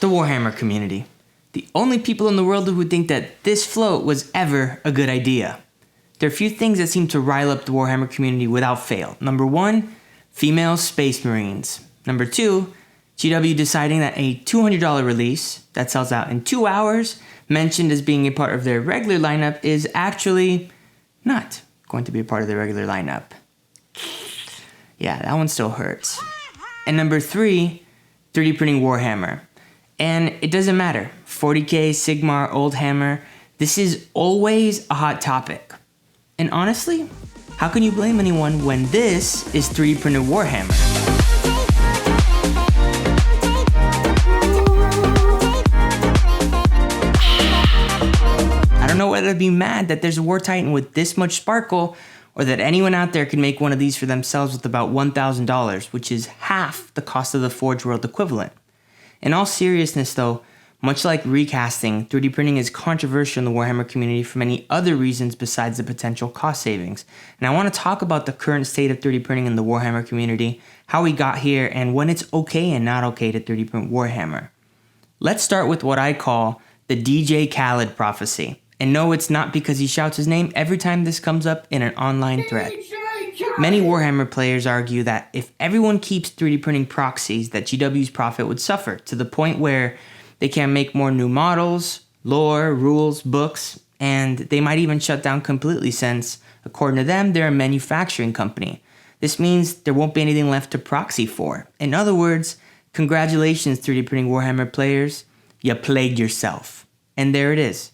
The Warhammer community. The only people in the world who think that this float was ever a good idea. There are a few things that seem to rile up the Warhammer community without fail. Number 1, female space marines. Number 2, GW deciding that a $200 release that sells out in 2 hours, mentioned as being a part of their regular lineup, is actually not going to be a part of their regular lineup. Yeah, that one still hurts. And number 3, 3D printing Warhammer. And it doesn't matter, 40K, Sigmar, Oldhammer, this is always a hot topic. And honestly, how can you blame anyone when this is 3D printed Warhammer? I don't know whether to be mad that there's a War Titan with this much sparkle, or that anyone out there can make one of these for themselves with about $1,000, which is half the cost of the Forge World equivalent. In all seriousness though, much like recasting, 3D printing is controversial in the Warhammer community for many other reasons besides the potential cost savings. And I want to talk about the current state of 3D printing in the Warhammer community, how we got here, and when it's okay and not okay to 3D print Warhammer. Let's start with what I call the DJ Khaled Prophecy. And no, it's not because he shouts his name every time this comes up in an online thread. Many Warhammer players argue that if everyone keeps 3D printing proxies, that GW's profit would suffer to the point where they can't make more new models, lore, rules, books, and they might even shut down completely since, according to them, they're a manufacturing company. This means there won't be anything left to proxy for. In other words, congratulations 3D printing Warhammer players, you plagued yourself. And there it is,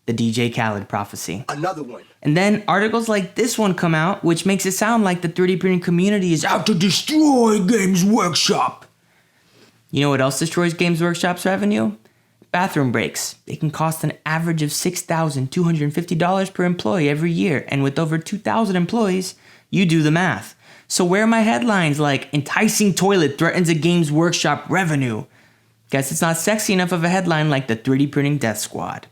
the DJ Khaled Prophecy. Another one. And then articles like this one come out, which makes it sound like the 3D printing community is out to destroy Games Workshop. You know what else destroys Games Workshop's revenue? Bathroom breaks. They can cost an average of $6,250 per employee every year, and with over 2,000 employees, you do the math. So where are my headlines like, enticing toilet threatens a Games Workshop revenue? Guess it's not sexy enough of a headline like the 3D printing death squad.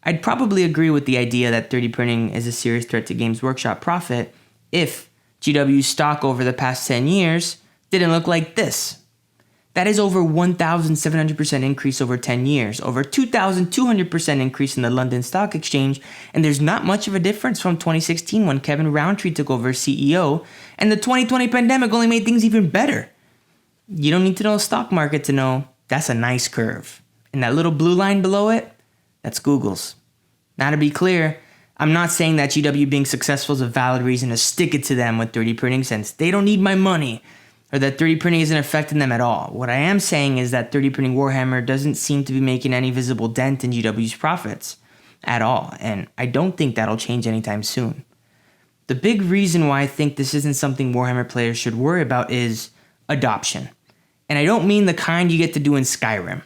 I'd probably agree with the idea that 3D printing is a serious threat to Games Workshop profit if GW's stock over the past 10 years didn't look like this. That is over 1,700% increase over 10 years, over 2,200% increase in the London Stock Exchange, and there's not much of a difference from 2016 when Kevin Roundtree took over as CEO, and the 2020 pandemic only made things even better. You don't need to know the stock market to know that's a nice curve. And that little blue line below it, that's Google's. Now to be clear, I'm not saying that GW being successful is a valid reason to stick it to them with 3D printing since they don't need my money, or that 3D printing isn't affecting them at all. What I am saying is that 3D printing Warhammer doesn't seem to be making any visible dent in GW's profits at all, and I don't think that'll change anytime soon. The big reason why I think this isn't something Warhammer players should worry about is adoption. And I don't mean the kind you get to do in Skyrim.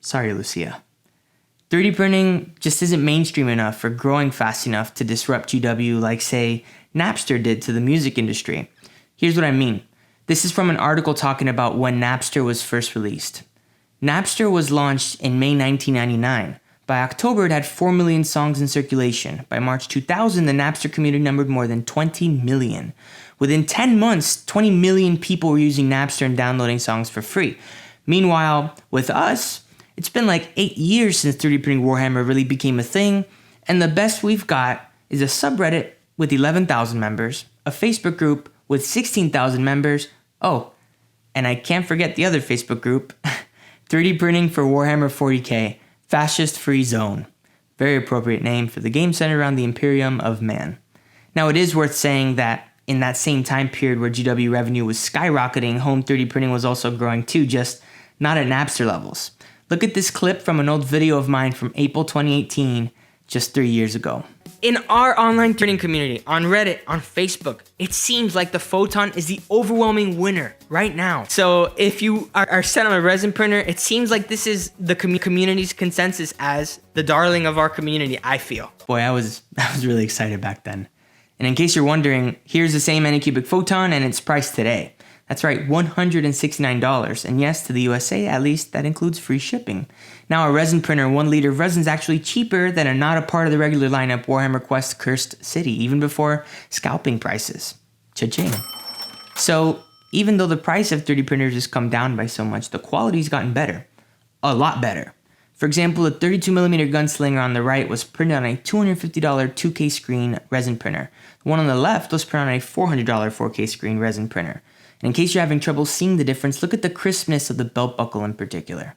Sorry, Lucia. 3D printing just isn't mainstream enough or growing fast enough to disrupt GW like, say, Napster did to the music industry. Here's what I mean. This is from an article talking about when Napster was first released. Napster was launched in May 1999. By October, it had 4 million songs in circulation. By March 2000, the Napster community numbered more than 20 million. Within 10 months, 20 million people were using Napster and downloading songs for free. Meanwhile, with us, it's been like 8 years since 3D printing Warhammer really became a thing, and the best we've got is a subreddit with 11,000 members, a Facebook group with 16,000 members, oh, and I can't forget the other Facebook group, 3D Printing for Warhammer 40K, Fascist Free Zone. Very appropriate name for the game centered around the Imperium of Man. Now it is worth saying that in that same time period where GW revenue was skyrocketing, home 3D printing was also growing too, just not at Napster levels. Look at this clip from an old video of mine from April 2018, just 3 years ago. In our online printing community, on Reddit, on Facebook, it seems like the Photon is the overwhelming winner right now. So if you are set on a resin printer, it seems like this is the community's consensus as the darling of our community, I feel. Boy, I was really excited back then. And in case you're wondering, here's the same Anycubic Photon and its price today. That's right, $169. And yes, to the USA, at least, that includes free shipping. Now, a resin printer, 1 liter of resin is actually cheaper than a not a part of the regular lineup Warhammer Quest Cursed City, even before scalping prices. Cha-ching. So, even though the price of 3D printers has come down by so much, the quality's gotten better. a lot better. For example, the 32mm gunslinger on the right was printed on a $250 2K screen resin printer. The one on the left was printed on a $400 4K screen resin printer. And in case you're having trouble seeing the difference, look at the crispness of the belt buckle in particular.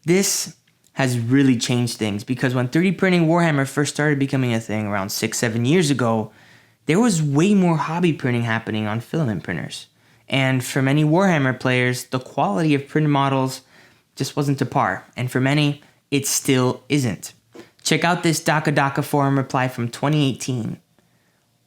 This has really changed things because when 3D printing Warhammer first started becoming a thing around 6-7 years ago, there was way more hobby printing happening on filament printers. And for many Warhammer players, the quality of printed models just wasn't to par, and for many, it still isn't. Check out this Daka forum reply from 2018.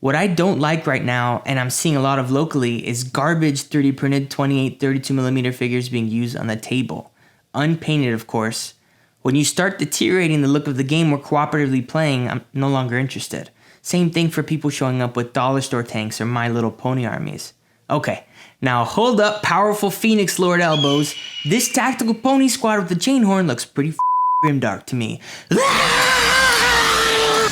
What I don't like right now, and I'm seeing a lot of locally, is garbage 3D printed 28, 32mm figures being used on the table. Unpainted, of course. When you start deteriorating the look of the game we're cooperatively playing, I'm no longer interested. Same thing for people showing up with dollar store tanks or My Little Pony armies. Okay, now hold up, powerful Phoenix Lord elbows. This tactical pony squad with the chain horn looks pretty grimdark to me.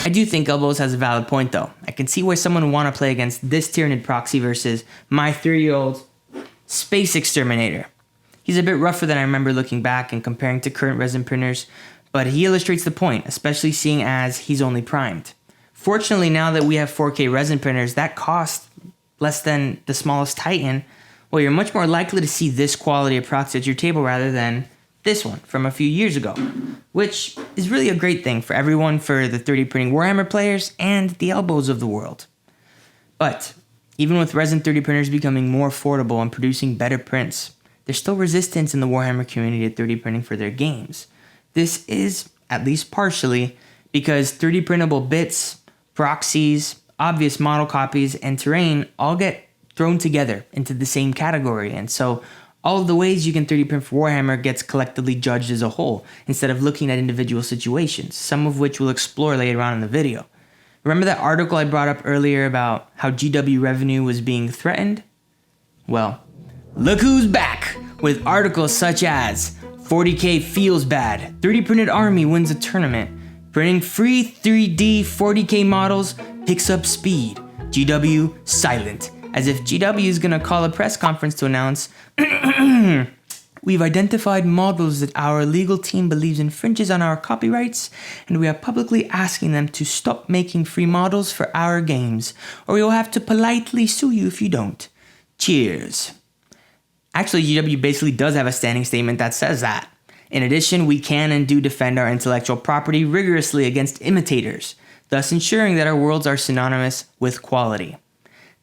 I do think elbows has a valid point though. I can see why someone would want to play against this Printed Proxy versus my 3-year-old Space Exterminator. He's a bit rougher than I remember looking back and comparing to current resin printers, but he illustrates the point, especially seeing as he's only primed. Fortunately, now that we have 4K resin printers that cost less than the smallest Titan, well, you're much more likely to see this quality of proxy at your table rather than this one from a few years ago, which is really a great thing for everyone, for the 3D printing Warhammer players and the elbows of the world. But even with resin 3D printers becoming more affordable and producing better prints, there's still resistance in the Warhammer community to 3D printing for their games. This is, at least partially, because 3D printable bits, proxies, obvious model copies, and terrain all get thrown together into the same category, and so all of the ways you can 3D print for Warhammer gets collectively judged as a whole, instead of looking at individual situations, some of which we'll explore later on in the video. Remember that article I brought up earlier about how GW revenue was being threatened? Well, look who's back with articles such as 40K feels bad, 3D printed army wins a tournament, printing free 3D 40K models picks up speed, GW silent, as if GW is gonna call a press conference to announce, we've identified models that our legal team believes infringes on our copyrights, and we are publicly asking them to stop making free models for our games, or we will have to politely sue you if you don't. Cheers. Actually, GW basically does have a standing statement that says that. In addition, we can and do defend our intellectual property rigorously against imitators, thus ensuring that our worlds are synonymous with quality.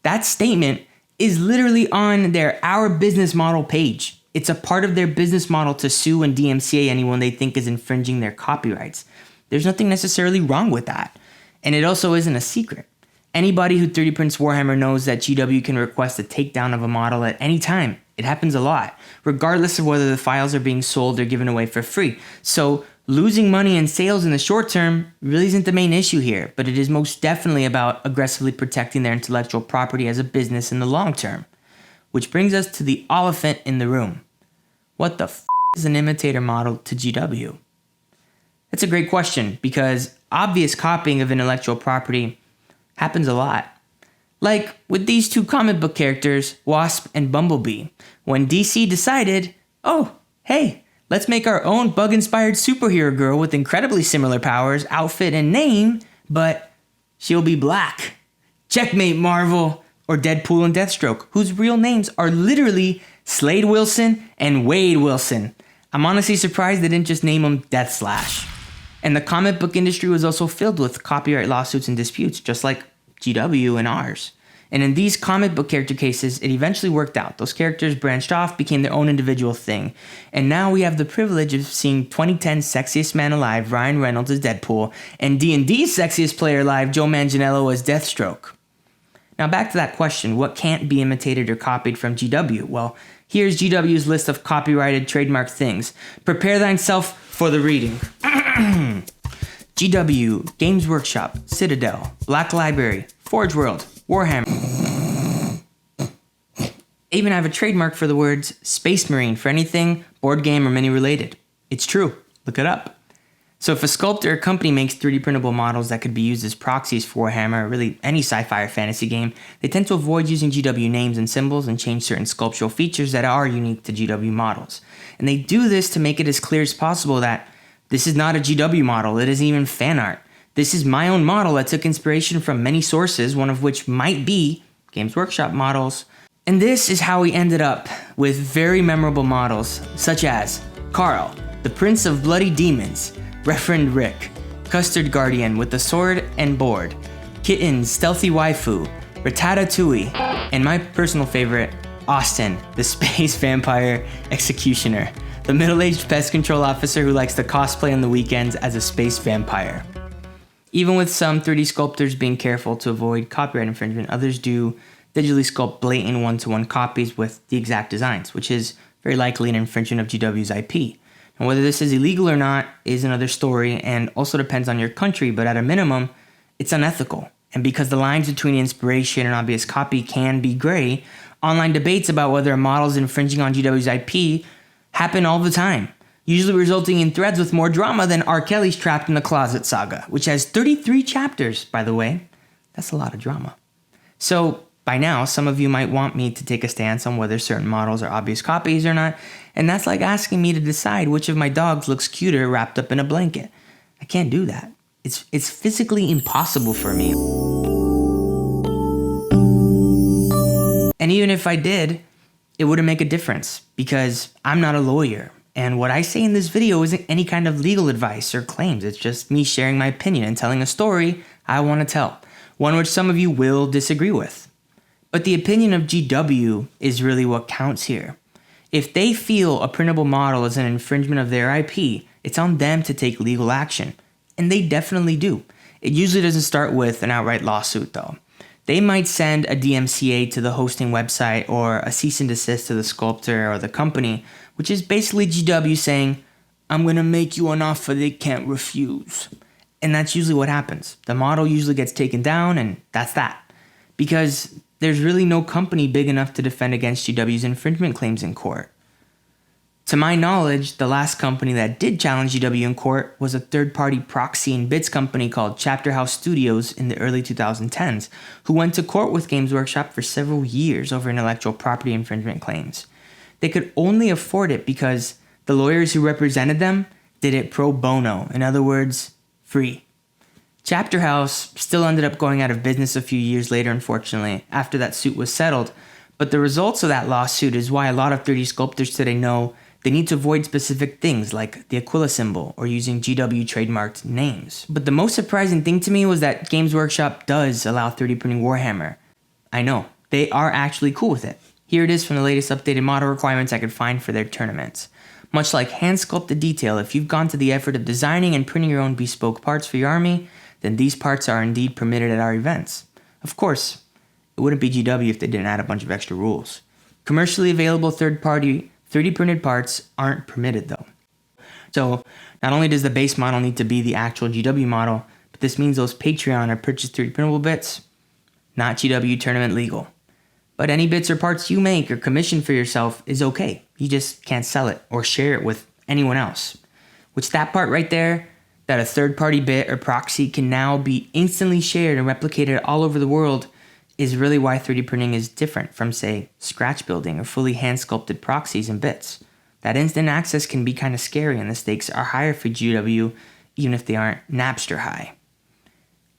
That statement is literally on their Our Business Model page. It's a part of their business model to sue and DMCA anyone they think is infringing their copyrights. There's nothing necessarily wrong with that. And it also isn't a secret. Anybody who 3D prints Warhammer knows that GW can request a takedown of a model at any time. It happens a lot, regardless of whether the files are being sold or given away for free. So losing money in sales in the short term really isn't the main issue here, but it is most definitely about aggressively protecting their intellectual property as a business in the long term. Which brings us to the elephant in the room. What the f*** is an imitator model to GW? That's a great question, because obvious copying of intellectual property happens a lot. Like with these two comic book characters, Wasp and Bumblebee, when DC decided, oh, hey, let's make our own bug-inspired superhero girl with incredibly similar powers, outfit, and name, but she'll be black. Checkmate, Marvel, or Deadpool and Deathstroke, whose real names are literally Slade Wilson and Wade Wilson. I'm honestly surprised they didn't just name them Deathslash. And the comic book industry was also filled with copyright lawsuits and disputes, just like GW and ours. And in these comic book character cases, it eventually worked out. Those characters branched off, became their own individual thing. And now we have the privilege of seeing 2010's sexiest man alive, Ryan Reynolds as Deadpool, and D&D's sexiest player alive, Joe Manganiello as Deathstroke. Now back to that question, what can't be imitated or copied from GW? Well, here's GW's list of copyrighted trademark things. Prepare thyself for the reading. GW, Games Workshop, Citadel, Black Library, Forge World, Warhammer. They even have a trademark for the words Space Marine for anything, board game, or mini related. It's true. Look it up. So if a sculptor or company makes 3D printable models that could be used as proxies for Warhammer, or really any sci-fi or fantasy game, they tend to avoid using GW names and symbols and change certain sculptural features that are unique to GW models. And they do this to make it as clear as possible that this is not a GW model, it isn't even fan art. This is my own model that took inspiration from many sources, one of which might be Games Workshop models. And this is how we ended up with very memorable models, such as Carl, the Prince of Bloody Demons, Reverend Rick, Custard Guardian with the sword and board, Kitten's Stealthy Waifu, Ratatouille, and my personal favorite, Austin, the Space Vampire Executioner, the middle-aged pest control officer who likes to cosplay on the weekends as a space vampire. Even with some 3D sculptors being careful to avoid copyright infringement, others do digitally sculpt blatant one-to-one copies with the exact designs, which is very likely an infringement of GW's IP. And whether this is illegal or not is another story and also depends on your country, but at a minimum, it's unethical. And because the lines between inspiration and obvious copy can be gray, online debates about whether a model is infringing on GW's IP happen all the time, usually resulting in threads with more drama than R. Kelly's Trapped in the Closet saga, which has 33 chapters, by the way. That's a lot of drama. So, by now, some of you might want me to take a stance on whether certain models are obvious copies or not, and that's like asking me to decide which of my dogs looks cuter wrapped up in a blanket. I can't do that. It's physically impossible for me. And even if I did, it wouldn't make a difference because I'm not a lawyer. And what I say in this video isn't any kind of legal advice or claims. It's just me sharing my opinion and telling a story I want to tell, one which some of you will disagree with. But the opinion of GW is really what counts here. If they feel a printable model is an infringement of their IP, it's on them to take legal action. And they definitely do. It usually doesn't start with an outright lawsuit though. They might send a DMCA to the hosting website or a cease and desist to the sculptor or the company, which is basically GW saying, I'm gonna make you an offer they can't refuse. And that's usually what happens. The model usually gets taken down and that's that. Because there's really no company big enough to defend against GW's infringement claims in court. To my knowledge, the last company that did challenge GW in court was a third-party proxy and bits company called Chapter House Studios in the early 2010s, who went to court with Games Workshop for several years over intellectual property infringement claims. They could only afford it because the lawyers who represented them did it pro bono, in other words, free. Chapter House still ended up going out of business a few years later, unfortunately, after that suit was settled, but the results of that lawsuit is why a lot of 3D sculptors today know they need to avoid specific things like the Aquila symbol or using GW trademarked names. But the most surprising thing to me was that Games Workshop does allow 3D printing Warhammer. I know, they are actually cool with it. Here it is from the latest updated model requirements I could find for their tournaments. Much like hand sculpted detail, if you've gone to the effort of designing and printing your own bespoke parts for your army, then these parts are indeed permitted at our events. Of course, it wouldn't be GW if they didn't add a bunch of extra rules. Commercially available third-party 3D printed parts aren't permitted though. So, not only does the base model need to be the actual GW model, but this means those Patreon or purchased 3D printable bits, not GW tournament legal. But any bits or parts you make or commission for yourself is okay. You just can't sell it or share it with anyone else. Which that part right there, that a third-party bit or proxy can now be instantly shared and replicated all over the world, is really why 3D printing is different from, say, scratch building or fully hand-sculpted proxies and bits. That instant access can be kind of scary and the stakes are higher for GW, even if they aren't Napster high.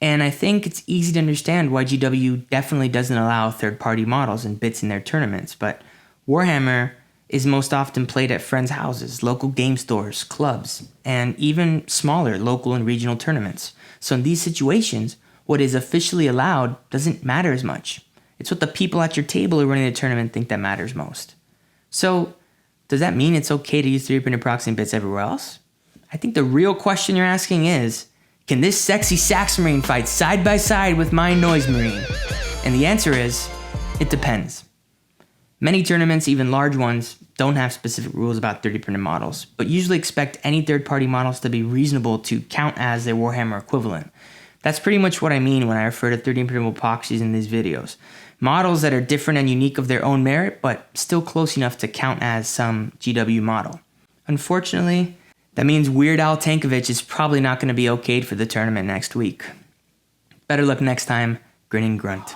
And I think it's easy to understand why GW definitely doesn't allow third-party models and bits in their tournaments, but Warhammer is most often played at friends' houses, local game stores, clubs, and even smaller local and regional tournaments. So in these situations, what is officially allowed doesn't matter as much. It's what the people at your table who are running the tournament think that matters most. So, does that mean it's okay to use 3D printed proxy and bits everywhere else? I think the real question you're asking is, can this sexy Sax Marine fight side by side with my Noise Marine? And the answer is, it depends. Many tournaments, even large ones, don't have specific rules about 3D printed models, but usually expect any third-party models to be reasonable to count as their Warhammer equivalent. That's pretty much what I mean when I refer to 3D printable proxies in these videos. Models that are different and unique of their own merit, but still close enough to count as some GW model. Unfortunately, That means Weird Al Tankovic is probably not going to be okayed for the tournament next week. Better luck next time, grin and grunt.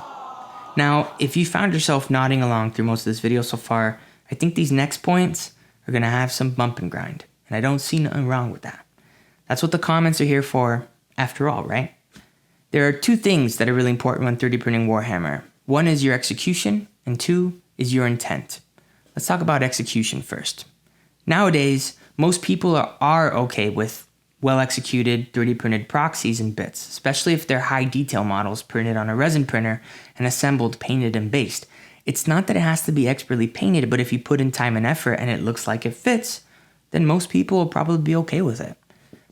Now, if you found yourself nodding along through most of this video so far, I think these next points are going to have some bump and grind, and I don't see nothing wrong with that. That's what the comments are here for, after all, right? There are two things that are really important when 3D printing Warhammer. One is your execution, and two is your intent. Let's talk about execution first. Nowadays, most people are okay with well-executed 3D printed proxies and bits, especially if they're high detail models printed on a resin printer and assembled, painted, and based. It's not that it has to be expertly painted, but if you put in time and effort and it looks like it fits, then most people will probably be okay with it.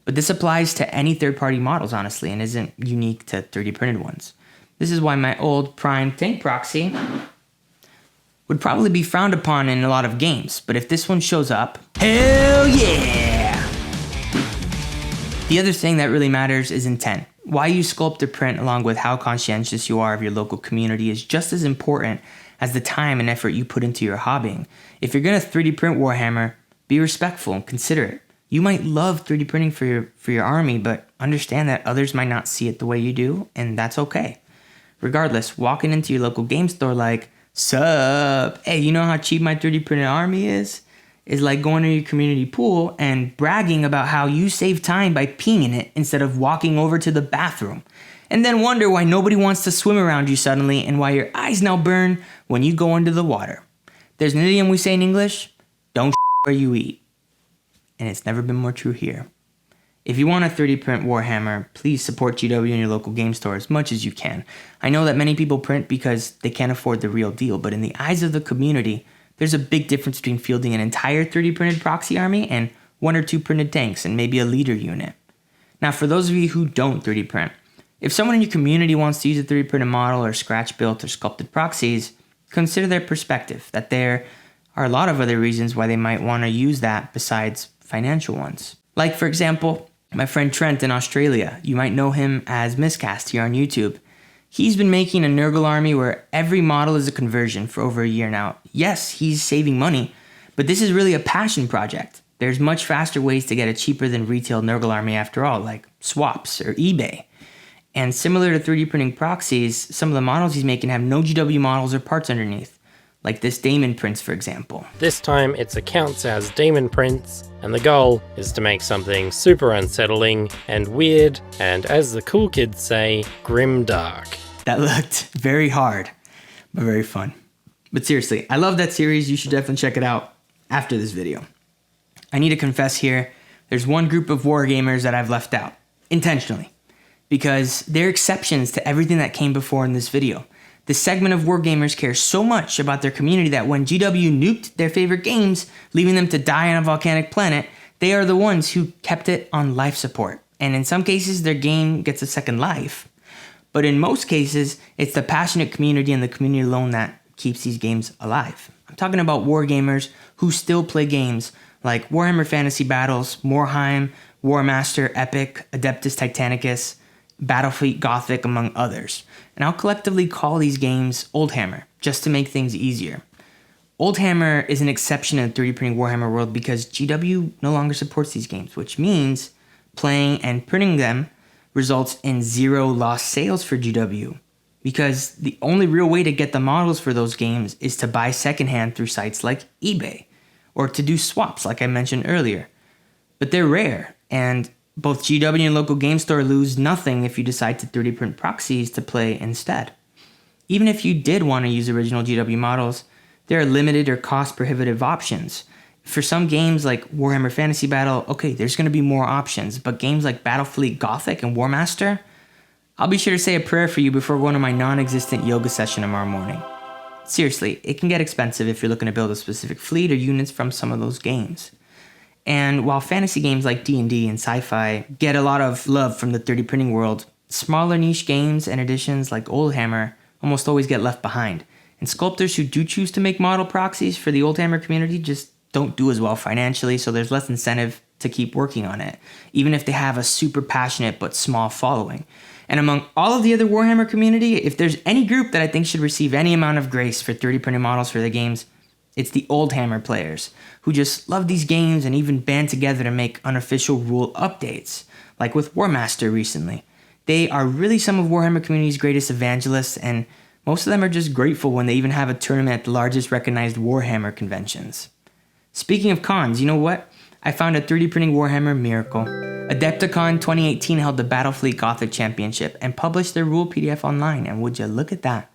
But this applies to any third-party models, honestly, and isn't unique to 3D printed ones. This is why my old Prime Tank Proxy would probably be frowned upon in a lot of games, but if this one shows up, hell yeah! The other thing that really matters is intent. Why you sculpt or print along with how conscientious you are of your local community is just as important as the time and effort you put into your hobbying. If you're gonna 3D print Warhammer, be respectful and considerate. You might love 3D printing for your army, but understand that others might not see it the way you do, and that's okay. Regardless, walking into your local game store like, sup, hey, you know how cheap my 3D printed army is like going to your community pool and bragging about how you save time by peeing in it instead of walking over to the bathroom. And then wonder why nobody wants to swim around you suddenly and why your eyes now burn when you go under the water. There's an idiom we say in English, don't where you eat. And it's never been more true here. If you want to 3D print Warhammer, please support GW in your local game store as much as you can. I know that many people print because they can't afford the real deal, but in the eyes of the community, there's a big difference between fielding an entire 3D printed proxy army and 1 or 2 printed tanks and maybe a leader unit. Now, for those of you who don't 3D print, if someone in your community wants to use a 3D printed model or scratch built or sculpted proxies, consider their perspective, that there are a lot of other reasons why they might want to use that besides financial ones. Like, for example, my friend Trent in Australia. You might know him as Miscast here on YouTube. He's been making a Nurgle army where every model is a conversion for over a year now. Yes, he's saving money, but this is really a passion project. There's much faster ways to get it cheaper than retail Nurgle army after all, like swaps or eBay. And similar to 3D printing proxies, some of the models he's making have no GW models or parts underneath, like this Daemon Prince, for example. This time it's accounts as Daemon Prince, and the goal is to make something super unsettling and weird, and as the cool kids say, grim dark. That looked very hard, but very fun. But seriously, I love that series. You should definitely check it out after this video. I need to confess here, there's one group of wargamers that I've left out, intentionally, because they're exceptions to everything that came before in this video. This segment of wargamers care so much about their community that when GW nuked their favorite games, leaving them to die on a volcanic planet, they are the ones who kept it on life support. And in some cases, their game gets a second life. But in most cases, it's the passionate community and the community alone that keeps these games alive. I'm talking about wargamers who still play games like Warhammer Fantasy Battles, Morheim, Warmaster, Epic, Adeptus Titanicus, Battlefleet Gothic, among others. And I'll collectively call these games Oldhammer, just to make things easier. Oldhammer is an exception in the 3D printing Warhammer world because GW no longer supports these games, which means playing and printing them results in 0 lost sales for GW. Because the only real way to get the models for those games is to buy secondhand through sites like eBay, or to do swaps like I mentioned earlier. But they're rare, and both GW and local game store lose nothing if you decide to 3D print proxies to play instead. Even if you did want to use original GW models, there are limited or cost prohibitive options. For some games like Warhammer Fantasy Battle, okay, there's going to be more options, but games like Battlefleet Gothic and Warmaster, I'll be sure to say a prayer for you before going to my non-existent yoga session tomorrow morning. Seriously, it can get expensive if you're looking to build a specific fleet or units from some of those games. And while fantasy games like D&D and sci-fi get a lot of love from the 3D printing world, smaller niche games and editions like Oldhammer almost always get left behind. And sculptors who do choose to make model proxies for the Oldhammer community just don't do as well financially, so there's less incentive to keep working on it, even if they have a super passionate but small following. And among all of the other Warhammer community, if there's any group that I think should receive any amount of grace for 3D printed models for their games, It's the Oldhammer players, who just love these games and even band together to make unofficial rule updates, like with War Master recently. They are really some of Warhammer community's greatest evangelists, and most of them are just grateful when they even have a tournament at the largest recognized Warhammer conventions. Speaking of cons, you know what? I found a 3D printing Warhammer miracle. Adepticon 2018 held the Battlefleet Gothic Championship and published their rule PDF online, and would you look at that?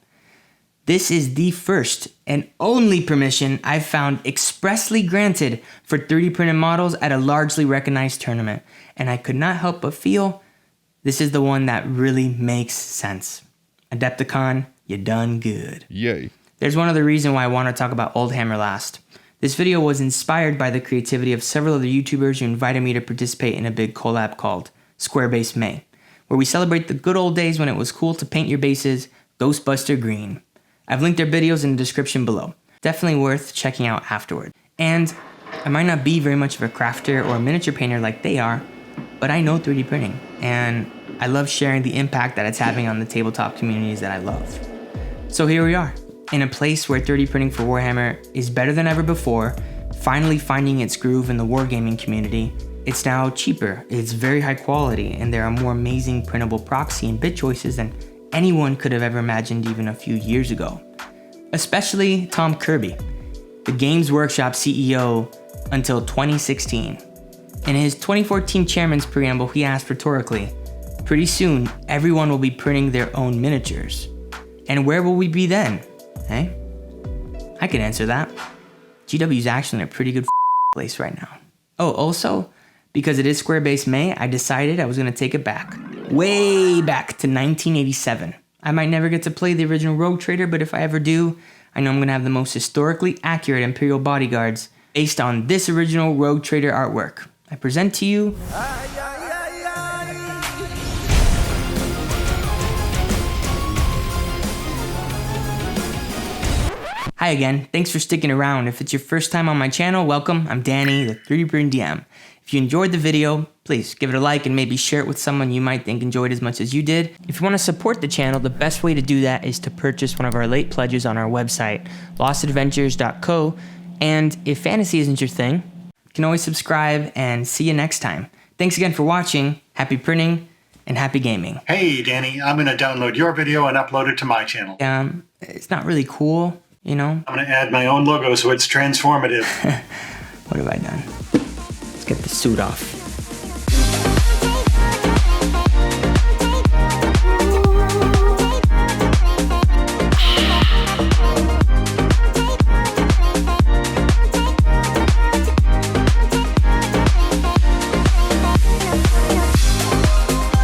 This is the first and only permission I've found expressly granted for 3D printed models at a largely recognized tournament, and I could not help but feel this is the one that really makes sense. Adepticon, you done good. Yay. There's one other reason why I want to talk about Oldhammer last. This video was inspired by the creativity of several other YouTubers who invited me to participate in a big collab called SquareBaseMay, where we celebrate the good old days when it was cool to paint your bases Ghostbuster green. I've linked their videos in the description below. Definitely worth checking out afterward. And I might not be very much of a crafter or a miniature painter like they are, but I know 3D printing, and I love sharing the impact that it's having on the tabletop communities that I love. So here we are, in a place where 3D printing for Warhammer is better than ever before, finally finding its groove in the wargaming community. It's now cheaper, it's very high quality, and there are more amazing printable proxy and bit choices than anyone could have ever imagined even a few years ago. Especially Tom Kirby, the Games Workshop CEO until 2016. In his 2014 chairman's preamble, he asked rhetorically, pretty soon, everyone will be printing their own miniatures. And where will we be then? Eh? I can answer that. GW's actually in a pretty good place right now. Oh, also, because it is SquareBaseMay, I decided I was going to take it back. Way back to 1987. I might never get to play the original Rogue Trader, but if I ever do, I know I'm going to have the most historically accurate Imperial bodyguards based on this original Rogue Trader artwork. I present to you... Hi again, thanks for sticking around. If it's your first time on my channel, welcome. I'm Danny, the 3D Printing DM. If you enjoyed the video, please give it a like and maybe share it with someone you might think enjoyed as much as you did. If you want to support the channel, the best way to do that is to purchase one of our late pledges on our website, lostadventures.co. And if fantasy isn't your thing, you can always subscribe, and see you next time. Thanks again for watching, happy printing, and happy gaming. Hey Danny, I'm going to download your video and upload it to my channel. It's not really cool, you know? I'm going to add my own logo so it's transformative. What have I done? Let's get the suit off.